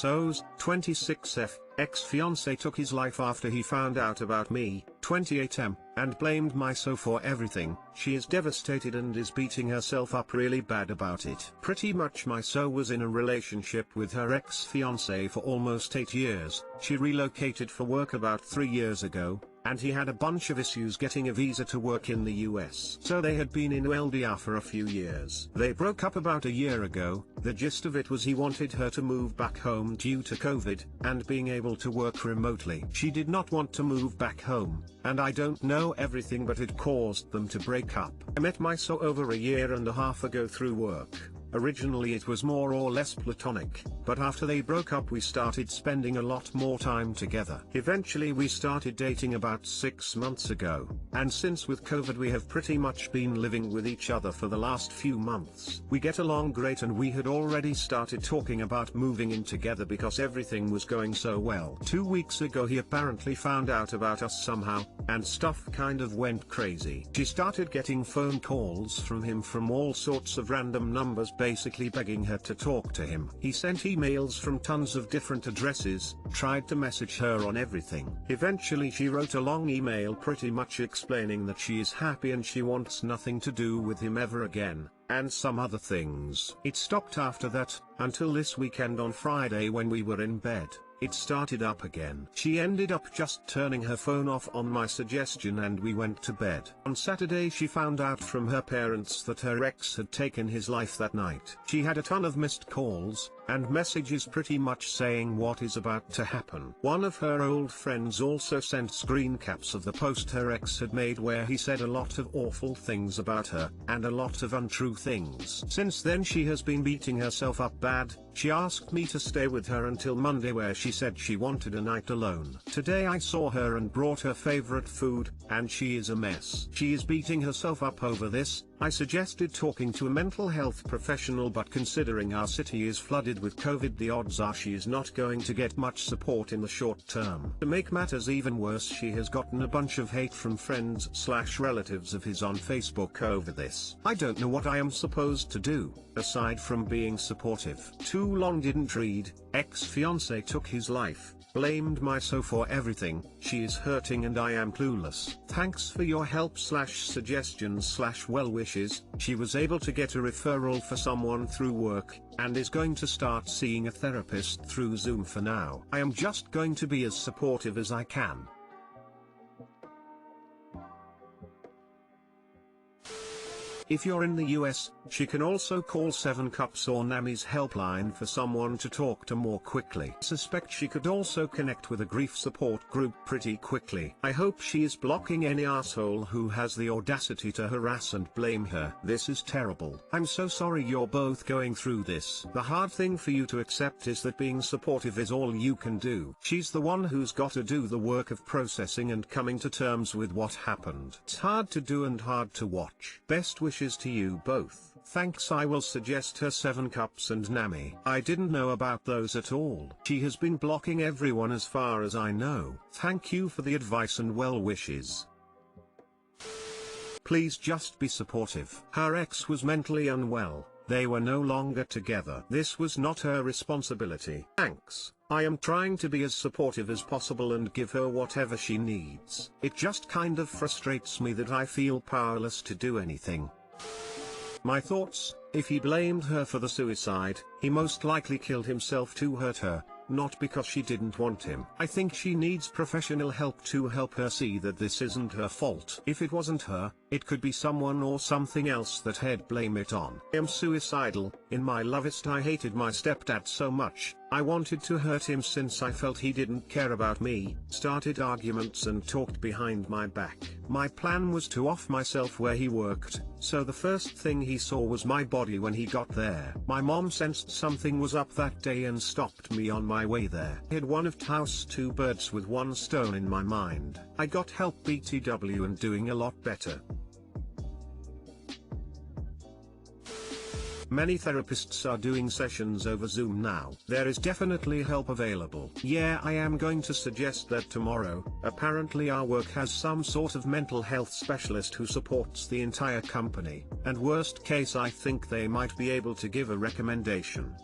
XOs, 26F, ex-fiancé took his life after he found out about me, 28M, and blamed my so for everything. She is devastated and is beating herself up really bad about it. Pretty much my so was in a relationship with her ex-fiancé for almost 8 years. She relocated for work about 3 years ago, and he had a bunch of issues getting a visa to work in the US. So they had been in LDR for a few years. They broke up about a year ago. The gist of it was he wanted her to move back home due to COVID, and being able to work remotely. She did not want to move back home, and I don't know everything, but it caused them to break up. I met my so over a year and a half ago through work. Originally it was more or less platonic, but after they broke up we started spending a lot more time together. Eventually we started dating about 6 months ago, and since with COVID we have pretty much been living with each other for the last few months. We get along great and we had already started talking about moving in together because everything was going so well. 2 weeks ago he apparently found out about us somehow, and stuff kind of went crazy. She started getting phone calls from him from all sorts of random numbers, basically begging her to talk to him. He sent emails from tons of different addresses, tried to message her on everything. Eventually she wrote a long email pretty much explaining that she is happy and she wants nothing to do with him ever again, and some other things. It stopped after that, until this weekend on Friday when we were in bed. It started up again. She ended up just turning her phone off on my suggestion and we went to bed. On Saturday she found out from her parents that her ex had taken his life that night. She had a ton of missed calls, and messages pretty much saying what is about to happen. One of her old friends also sent screen caps of the post her ex had made where he said a lot of awful things about her, and a lot of untrue things. Since then she has been beating herself up bad. She asked me to stay with her until Monday where she said she wanted a night alone. Today I saw her and brought her favorite food, and she is a mess. She is beating herself up over this. I suggested talking to a mental health professional, but considering our city is flooded with COVID, the odds are she is not going to get much support in the short term. To make matters even worse, she has gotten a bunch of hate from friends/relatives of his on Facebook over this. I don't know what I am supposed to do, aside from being supportive. Too long didn't read. Ex-fiancé took his life, blamed my so for everything. She is hurting and I am clueless. Thanks for your help/suggestions/well wishes. She was able to get a referral for someone through work, and is going to start seeing a therapist through Zoom for now. I am just going to be as supportive as I can. If you're in the US, she can also call 7 Cups or NAMI's helpline for someone to talk to more quickly. Suspect she could also connect with a grief support group pretty quickly. I hope she is blocking any asshole who has the audacity to harass and blame her. This is terrible. I'm so sorry you're both going through this. The hard thing for you to accept is that being supportive is all you can do. She's the one who's got to do the work of processing and coming to terms with what happened. It's hard to do and hard to watch. Best wishes to you both. Thanks. I will suggest her 7 Cups and NAMI. I didn't know about those at all. She has been blocking everyone as far as I know. Thank you for the advice and well wishes. Please just be supportive. Her ex was mentally unwell. They were no longer together. This was not her responsibility. Thanks. I am trying to be as supportive as possible and give her whatever she needs. It just kind of frustrates me that I feel powerless to do anything. My thoughts: if he blamed her for the suicide, he most likely killed himself to hurt her, not because she didn't want him. I think she needs professional help to help her see that this isn't her fault. If it wasn't her, it could be someone or something else that he'd blame it on. I am suicidal. In my lovest, I hated my stepdad so much. I wanted to hurt him since I felt he didn't care about me, started arguments and talked behind my back. My plan was to off myself where he worked, so the first thing he saw was my body when he got there. My mom sensed something was up that day and stopped me on my way there. I had one of house 2 birds with 1 stone in my mind. I got help BTW and doing a lot better. Many therapists are doing sessions over Zoom now. There is definitely help available. Yeah, I am going to suggest that tomorrow. Apparently our work has some sort of mental health specialist who supports the entire company, and worst case I think they might be able to give a recommendation.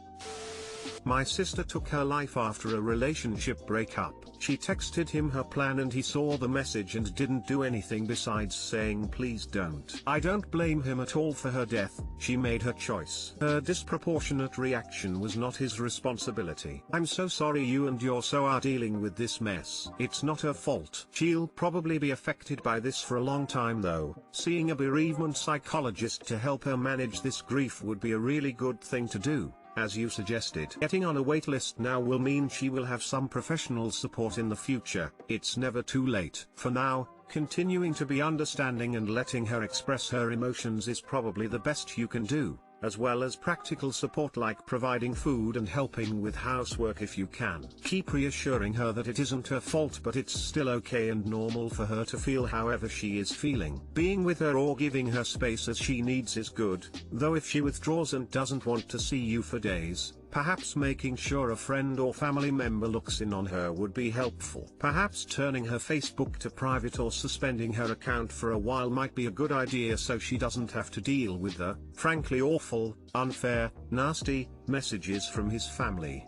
My sister took her life after a relationship breakup. She texted him her plan and he saw the message and didn't do anything besides saying please don't. I don't blame him at all for her death, she made her choice. Her disproportionate reaction was not his responsibility. I'm so sorry you and your so are dealing with this mess. It's not her fault. She'll probably be affected by this for a long time though. Seeing a bereavement psychologist to help her manage this grief would be a really good thing to do. As you suggested, getting on a waitlist now will mean she will have some professional support in the future. It's never too late. For now, continuing to be understanding and letting her express her emotions is probably the best you can do, as well as practical support like providing food and helping with housework if you can. Keep reassuring her that it isn't her fault but it's still okay and normal for her to feel however she is feeling. Being with her or giving her space as she needs is good, though if she withdraws and doesn't want to see you for days, perhaps making sure a friend or family member looks in on her would be helpful. Perhaps turning her Facebook to private or suspending her account for a while might be a good idea so she doesn't have to deal with the, frankly awful, unfair, nasty, messages from his family.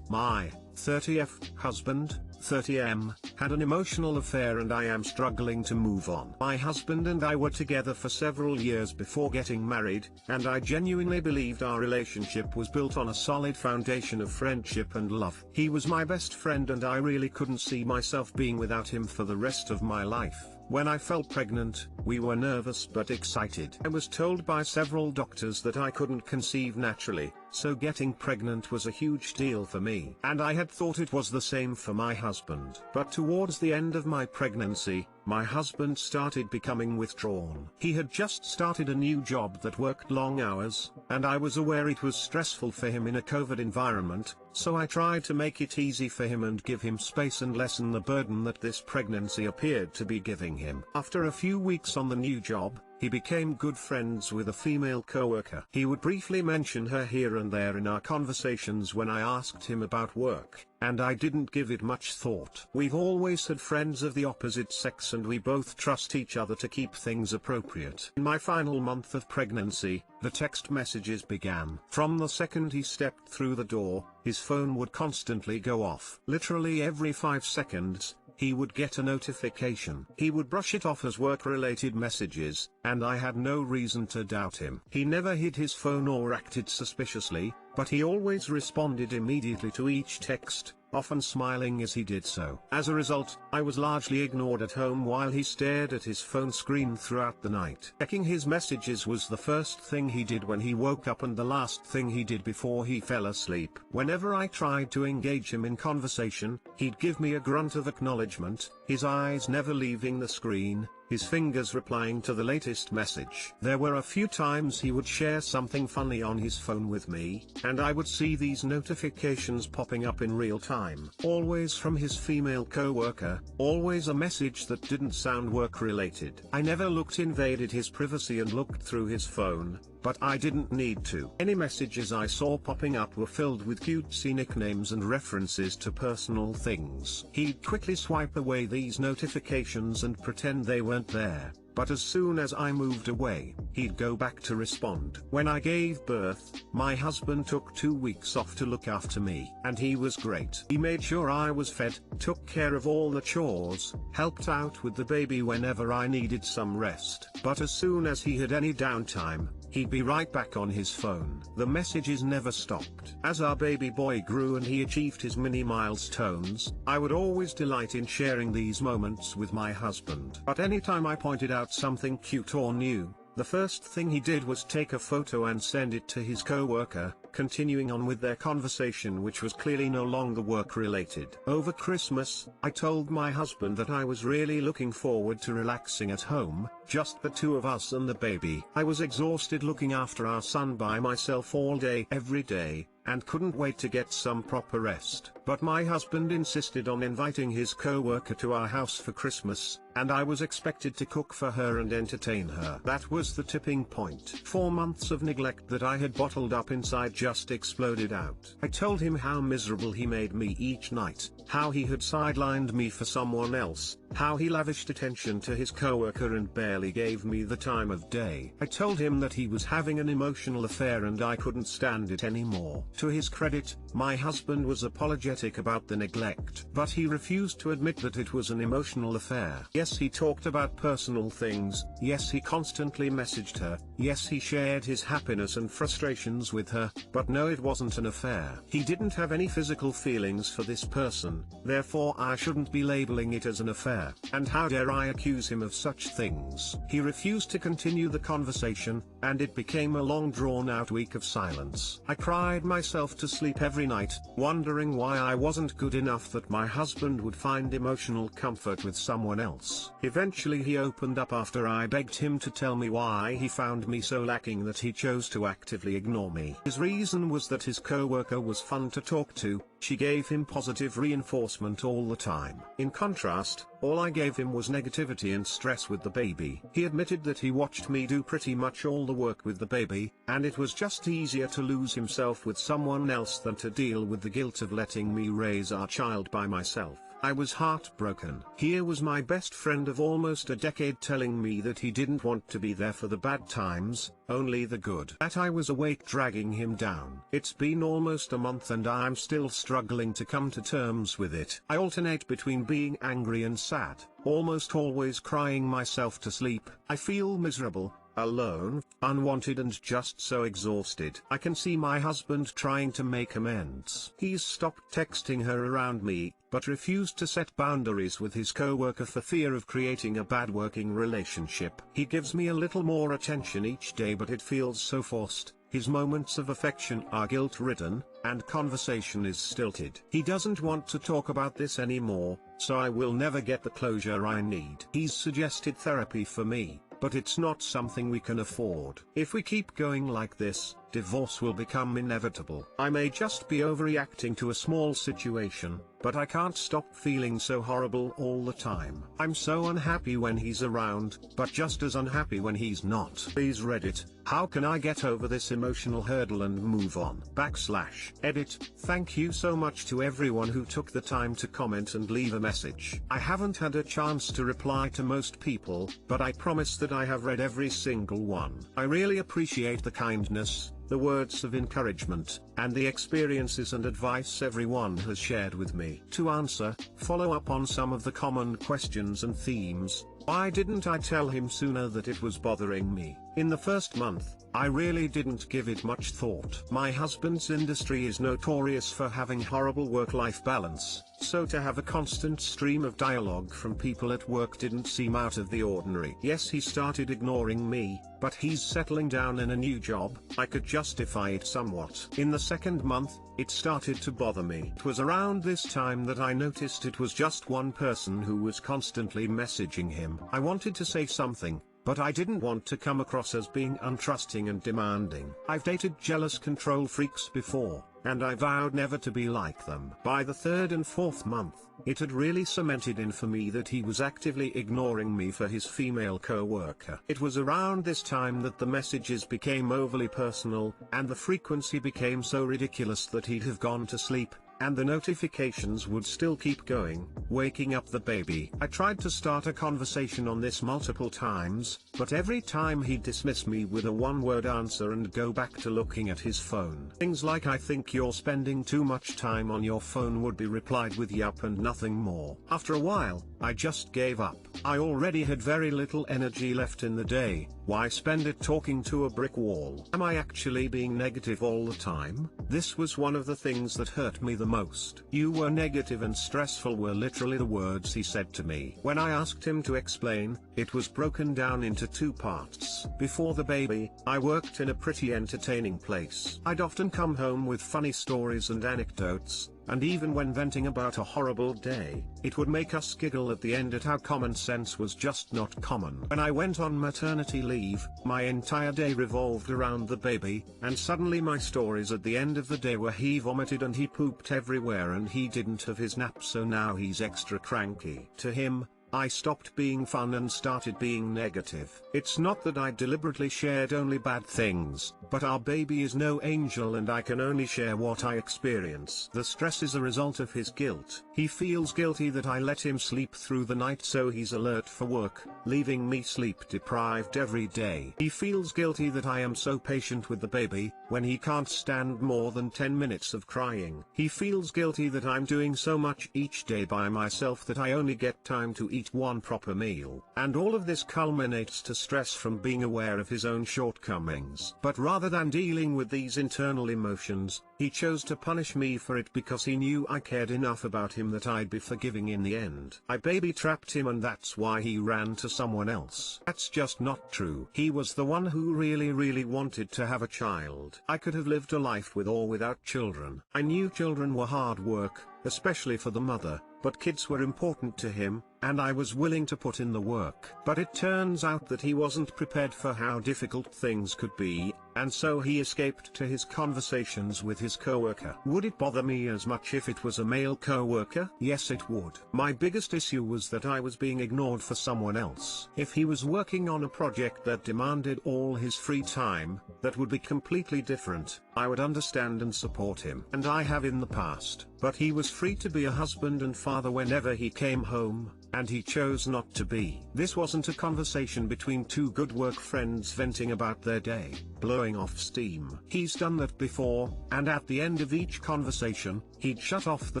My 30th husband, 30M, had an emotional affair and I am struggling to move on. My husband and I were together for several years before getting married, and I genuinely believed our relationship was built on a solid foundation of friendship and love. He was my best friend and I really couldn't see myself being without him for the rest of my life. When I fell pregnant, we were nervous but excited. I was told by several doctors that I couldn't conceive naturally, so getting pregnant was a huge deal for me. And I had thought it was the same for my husband. But towards the end of my pregnancy, my husband started becoming withdrawn. He had just started a new job that worked long hours, and I was aware it was stressful for him in a COVID environment, so I tried to make it easy for him and give him space and lessen the burden that this pregnancy appeared to be giving him. After a few weeks on the new job, he became good friends with a female coworker. He would briefly mention her here and there in our conversations when I asked him about work, and I didn't give it much thought. We've always had friends of the opposite sex and we both trust each other to keep things appropriate. In my final month of pregnancy, the text messages began. From the second he stepped through the door, his phone would constantly go off. Literally every 5 seconds, he would get a notification. He would brush it off as work-related messages, and I had no reason to doubt him. He never hid his phone or acted suspiciously, but he always responded immediately to each text, often smiling as he did so. As a result, I was largely ignored at home while he stared at his phone screen throughout the night. Checking his messages was the first thing he did when he woke up and the last thing he did before he fell asleep. Whenever I tried to engage him in conversation, he'd give me a grunt of acknowledgement, his eyes never leaving the screen, his fingers replying to the latest message. There were a few times he would share something funny on his phone with me, and I would see these notifications popping up in real time. Always from his female coworker, always a message that didn't sound work-related. I never invaded his privacy and looked through his phone, but I didn't need to. Any messages I saw popping up were filled with cutesy nicknames and references to personal things. He'd quickly swipe away these notifications and pretend they weren't there, but as soon as I moved away, he'd go back to respond. When I gave birth, my husband took 2 weeks off to look after me, and he was great. He made sure I was fed, took care of all the chores, helped out with the baby whenever I needed some rest. But as soon as he had any downtime, he'd be right back on his phone. The messages never stopped. As our baby boy grew and he achieved his mini milestones, I would always delight in sharing these moments with my husband. But anytime I pointed out something cute or new, the first thing he did was take a photo and send it to his coworker, continuing on with their conversation which was clearly no longer work-related. Over Christmas, I told my husband that I was really looking forward to relaxing at home, just the two of us and the baby. I was exhausted looking after our son by myself all day every day, and couldn't wait to get some proper rest. But my husband insisted on inviting his coworker to our house for Christmas, and I was expected to cook for her and entertain her. That was the tipping point. 4 months of neglect that I had bottled up inside just exploded out. I told him how miserable he made me each night, how he had sidelined me for someone else, how he lavished attention to his coworker and barely gave me the time of day. I told him that he was having an emotional affair and I couldn't stand it anymore. To his credit, my husband was apologetic about the neglect, but he refused to admit that it was an emotional affair. Yes, he talked about personal things, yes, he constantly messaged her, yes, he shared his happiness and frustrations with her, but no, it wasn't an affair. He didn't have any physical feelings for this person, therefore I shouldn't be labeling it as an affair. And how dare I accuse him of such things? He refused to continue the conversation, and it became a long drawn-out week of silence. I cried myself to sleep every night, wondering why I wasn't good enough that my husband would find emotional comfort with someone else. Eventually he opened up after I begged him to tell me why he found me so lacking that he chose to actively ignore me. His reason was that his coworker was fun to talk to, she gave him positive reinforcement all the time. In contrast, all I gave him was negativity and stress with the baby. He admitted that he watched me do pretty much all the work with the baby, and it was just easier to lose himself with someone else than to deal with the guilt of letting me raise our child by myself. I was heartbroken. Here was my best friend of almost a decade telling me that he didn't want to be there for the bad times, only the good. That I was awake dragging him down. It's been almost a month and I'm still struggling to come to terms with it. I alternate between being angry and sad, almost always crying myself to sleep. I feel miserable, alone, unwanted and just so exhausted. I can see my husband trying to make amends. He's stopped texting her around me, but refused to set boundaries with his coworker for fear of creating a bad working relationship. He gives me a little more attention each day but it feels so forced. His moments of affection are guilt-ridden, and conversation is stilted. He doesn't want to talk about this anymore, so I will never get the closure I need. He's suggested therapy for me, but it's not something we can afford. If we keep going like this, divorce will become inevitable. I may just be overreacting to a small situation, but I can't stop feeling so horrible all the time. I'm so unhappy when he's around, but just as unhappy when he's not. Please Reddit, how can I get over this emotional hurdle and move on? /edit. Thank you so much to everyone who took the time to comment and leave a message. I haven't had a chance to reply to most people, but I promise that I have read every single one. I really appreciate the kindness, the words of encouragement, and the experiences and advice everyone has shared with me. To follow up on some of the common questions and themes. Why didn't I tell him sooner that it was bothering me? In the first month, I really didn't give it much thought. My husband's industry is notorious for having horrible work-life balance, so to have a constant stream of dialogue from people at work didn't seem out of the ordinary. Yes, he started ignoring me, but he's settling down in a new job. I could justify it somewhat. In the second month, it started to bother me. It was around this time that I noticed it was just one person who was constantly messaging him. I wanted to say something, but I didn't want to come across as being untrusting and demanding. I've dated jealous control freaks before, and I vowed never to be like them. By the third and fourth month, it had really cemented in for me that he was actively ignoring me for his female co-worker. It was around this time that the messages became overly personal, and the frequency became so ridiculous that he'd have gone to sleep, and the notifications would still keep going, waking up the baby. I tried to start a conversation on this multiple times, but every time he'd dismiss me with a one-word answer and go back to looking at his phone. Things like "I think you're spending too much time on your phone" would be replied with "yup" and nothing more. After a while, I just gave up. I already had very little energy left in the day. Why spend it talking to a brick wall? Am I actually being negative all the time? This was one of the things that hurt me the most. "You were negative and stressful" were literally the words he said to me. When I asked him to explain, it was broken down into two parts. Before the baby, I worked in a pretty entertaining place. I'd often come home with funny stories and anecdotes, and even when venting about a horrible day, it would make us giggle at the end at how common sense was just not common. When I went on maternity leave, my entire day revolved around the baby, and suddenly my stories at the end of the day were he vomited and he pooped everywhere and he didn't have his nap, so now he's extra cranky. To him, I stopped being fun and started being negative. It's not that I deliberately shared only bad things, but our baby is no angel and I can only share what I experience. The stress is a result of his guilt. He feels guilty that I let him sleep through the night so he's alert for work, leaving me sleep deprived every day. He feels guilty that I am so patient with the baby, when he can't stand more than 10 minutes of crying. He feels guilty that I'm doing so much each day by myself that I only get time to eat one proper meal. And all of this culminates to stress from being aware of his own shortcomings. But rather than dealing with these internal emotions, he chose to punish me for it because he knew I cared enough about him that I'd be forgiving in the end. I baby trapped him and that's why he ran to someone else. That's just not true. He was the one who really wanted to have a child. I could have lived a life with or without children. I knew children were hard work, especially for the mother, but kids were important to him, and I was willing to put in the work. But it turns out that he wasn't prepared for how difficult things could be, and so he escaped to his conversations with his coworker. Would it bother me as much if it was a male coworker? Yes, it would. My biggest issue was that I was being ignored for someone else. If he was working on a project that demanded all his free time, that would be completely different. I would understand and support him. And I have in the past. But he was free to be a husband and father whenever he came home, and he chose not to be. This wasn't a conversation between two good work friends venting about their day, blowing off steam. He's done that before, and at the end of each conversation, he'd shut off the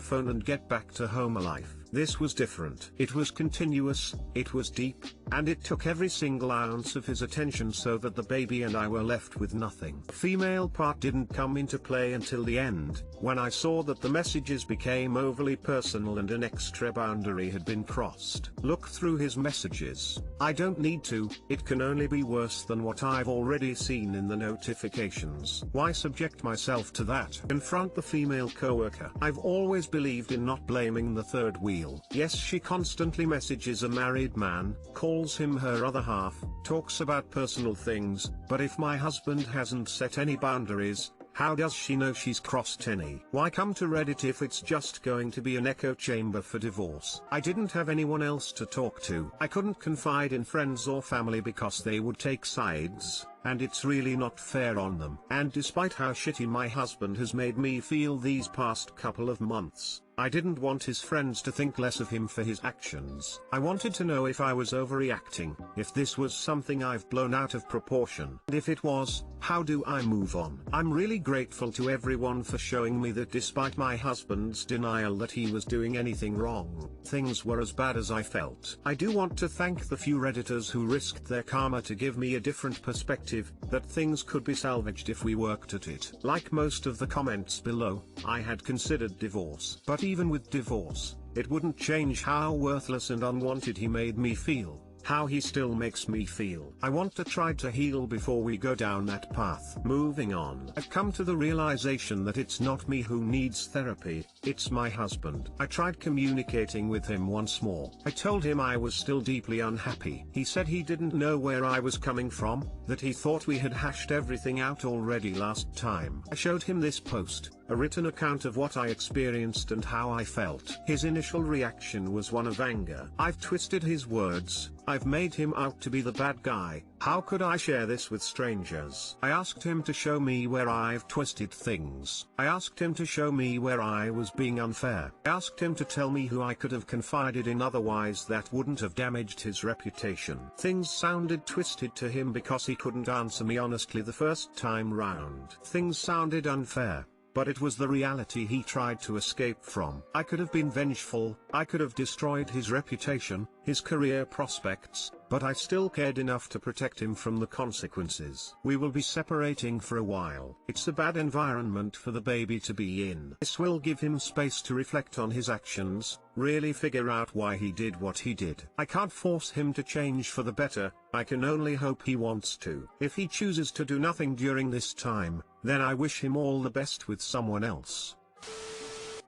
phone and get back to home life. This was different. It was continuous, it was deep, and it took every single ounce of his attention so that the baby and I were left with nothing. The female part didn't come into play until the end, when I saw that the messages became overly personal and an extra boundary had been crossed. Look through his messages. I don't need to, it can only be worse than what I've already seen in the notifications. Why subject myself to that? Confront the female coworker. I've always believed in not blaming the third wheel. Yes, she constantly messages a married man, calls him her other half, talks about personal things, but if my husband hasn't set any boundaries, how does she know she's crossed any? Why come to Reddit if it's just going to be an echo chamber for divorce? I didn't have anyone else to talk to. I couldn't confide in friends or family because they would take sides, and it's really not fair on them. And despite how shitty my husband has made me feel these past couple of months, I didn't want his friends to think less of him for his actions. I wanted to know if I was overreacting, if this was something I've blown out of proportion. And if it was, how do I move on? I'm really grateful to everyone for showing me that despite my husband's denial that he was doing anything wrong, things were as bad as I felt. I do want to thank the few Redditors who risked their karma to give me a different perspective, that things could be salvaged if we worked at it. Like most of the comments below, I had considered divorce. But even with divorce, it wouldn't change how worthless and unwanted he made me feel, how he still makes me feel. I want to try to heal before we go down that path. Moving on. I've come to the realization that it's not me who needs therapy, it's my husband. I tried communicating with him once more. I told him I was still deeply unhappy. He said he didn't know where I was coming from, that he thought we had hashed everything out already last time. I showed him this post, a written account of what I experienced and how I felt. His initial reaction was one of anger. I've twisted his words, I've made him out to be the bad guy. How could I share this with strangers? I asked him to show me where I've twisted things. I asked him to show me where I was being unfair. I asked him to tell me who I could have confided in otherwise that wouldn't have damaged his reputation. Things sounded twisted to him because he couldn't answer me honestly the first time round. Things sounded unfair, but it was the reality he tried to escape from. I could have been vengeful, I could have destroyed his reputation, his career prospects, but I still cared enough to protect him from the consequences. We will be separating for a while. It's a bad environment for the baby to be in. This will give him space to reflect on his actions, really figure out why he did what he did. I can't force him to change for the better, I can only hope he wants to. If he chooses to do nothing during this time, then I wish him all the best with someone else.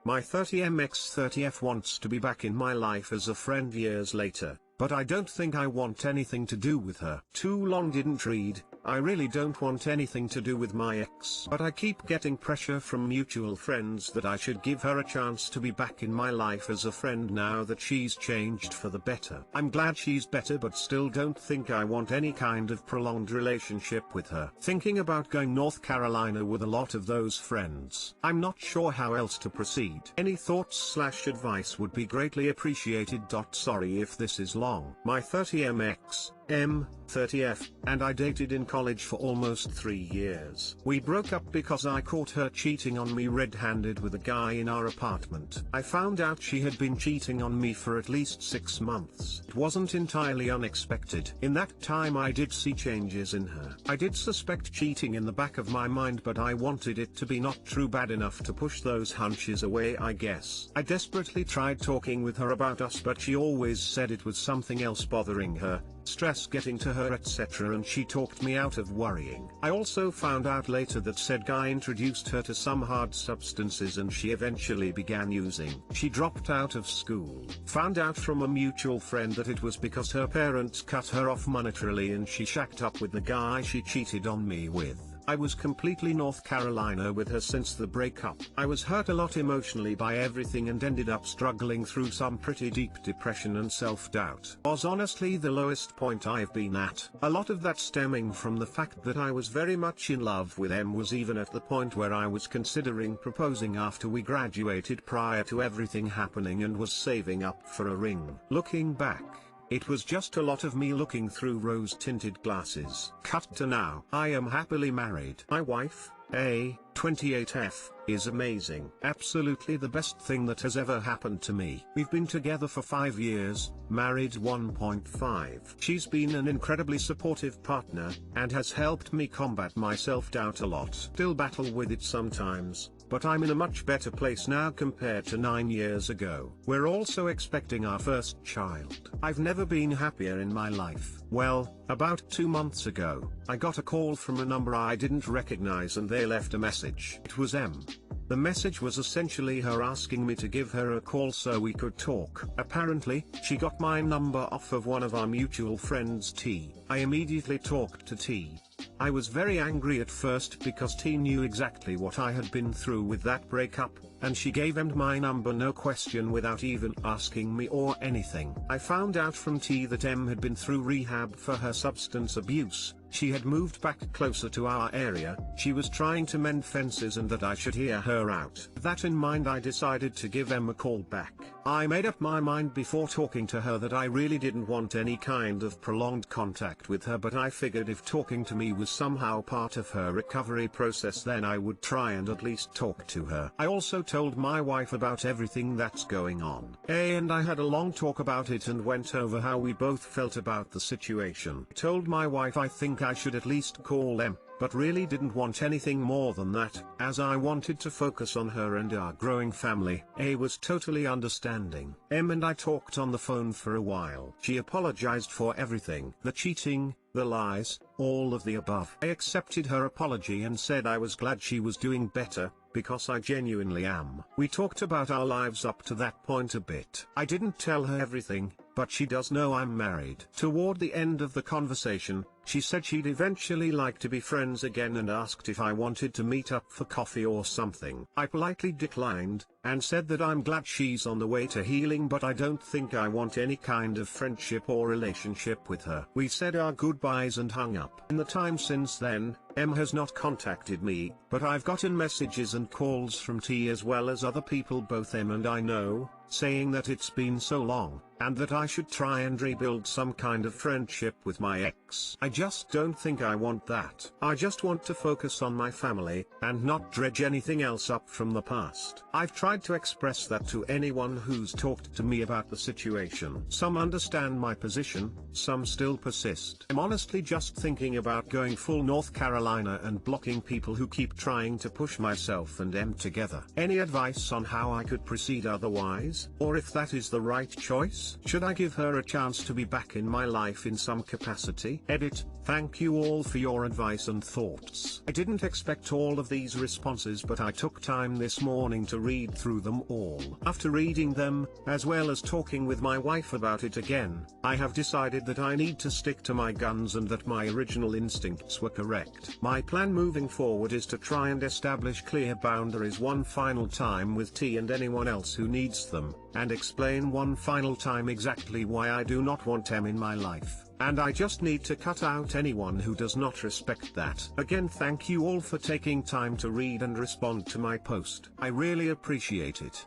My 30mx30f wants to be back in my life as a friend years later, but I don't think I want anything to do with her. Too long didn't read. I really don't want anything to do with my ex, but I keep getting pressure from mutual friends that I should give her a chance to be back in my life as a friend now that she's changed for the better. I'm glad she's better, but still don't think I want any kind of prolonged relationship with her. Thinking about going North Carolina with a lot of those friends. I'm not sure how else to proceed. Any thoughts/advice would be greatly appreciated. Sorry if this is long. My 30M ex, M30F, and I dated in college for almost 3 years. We broke up because I caught her cheating on me red-handed with a guy in our apartment. I found out she had been cheating on me for at least 6 months. It wasn't entirely unexpected. In that time I did see changes in her. I did suspect cheating in the back of my mind, but I wanted it to be not true bad enough to push those hunches away, I guess. I desperately tried talking with her about us, but she always said it was something else bothering her, stress getting to her, etc., and she talked me out of worrying. I also found out later that said guy introduced her to some hard substances and she eventually began using. She dropped out of school. Found out from a mutual friend that it was because her parents cut her off monetarily and she shacked up with the guy she cheated on me with. I was completely North Carolina with her since the breakup. I was hurt a lot emotionally by everything and ended up struggling through some pretty deep depression and self-doubt. Was honestly the lowest point I've been at. A lot of that stemming from the fact that I was very much in love with M, was even at the point where I was considering proposing after we graduated prior to everything happening and was saving up for a ring. Looking back, it was just a lot of me looking through rose-tinted glasses. Cut to now. I am happily married. My wife, A28F, is amazing. Absolutely the best thing that has ever happened to me. We've been together for 5 years, married 1.5. She's been an incredibly supportive partner, and has helped me combat my self-doubt a lot. Still battle with it sometimes, but I'm in a much better place now compared to 9 years ago. We're also expecting our first child. I've never been happier in my life. Well, about 2 months ago, I got a call from a number I didn't recognize and they left a message. It was M. The message was essentially her asking me to give her a call so we could talk. Apparently, she got my number off of one of our mutual friends, T. I immediately talked to T. I was very angry at first because T knew exactly what I had been through with that breakup, and she gave M my number no question without even asking me or anything. I found out from T that M had been through rehab for her substance abuse. She had moved back closer to our area, she was trying to mend fences, and that I should hear her out. With that in mind, I decided to give Em a call back. I made up my mind before talking to her that I really didn't want any kind of prolonged contact with her, but I figured if talking to me was somehow part of her recovery process, then I would try and at least talk to her. I also told my wife about everything that's going on. And I had a long talk about it and went over how we both felt about the situation. I told my wife I think I should at least call them, but really didn't want anything more than that, as I wanted to focus on her and our growing family. A was totally understanding. Em and I talked on the phone for a while. She apologized for everything. The cheating, the lies, all of the above. I accepted her apology and said I was glad she was doing better, because I genuinely am. We talked about our lives up to that point a bit. I didn't tell her everything, but she does know I'm married. Toward the end of the conversation, she said she'd eventually like to be friends again and asked if I wanted to meet up for coffee or something. I politely declined, and said that I'm glad she's on the way to healing, but I don't think I want any kind of friendship or relationship with her. We said our goodbyes and hung up. In the time since then, Em has not contacted me, but I've gotten messages and calls from T as well as other people both Em and I know, saying that it's been so long, and that I should try and rebuild some kind of friendship with my ex. I just don't think I want that. I just want to focus on my family, and not dredge anything else up from the past. I've tried to express that to anyone who's talked to me about the situation. Some understand my position, some still persist. I'm honestly just thinking about going full North Carolina Carolina and blocking people who keep trying to push myself and Em together. Any advice on how I could proceed otherwise, or if that is the right choice? Should I give her a chance to be back in my life in some capacity? Edit. Thank you all for your advice and thoughts. I didn't expect all of these responses, but I took time this morning to read through them all. After reading them, as well as talking with my wife about it again, I have decided that I need to stick to my guns and that my original instincts were correct. My plan moving forward is to try and establish clear boundaries one final time with T and anyone else who needs them, and explain one final time exactly why I do not want Em in my life. And I just need to cut out anyone who does not respect that. Again, thank you all for taking time to read and respond to my post. I really appreciate it.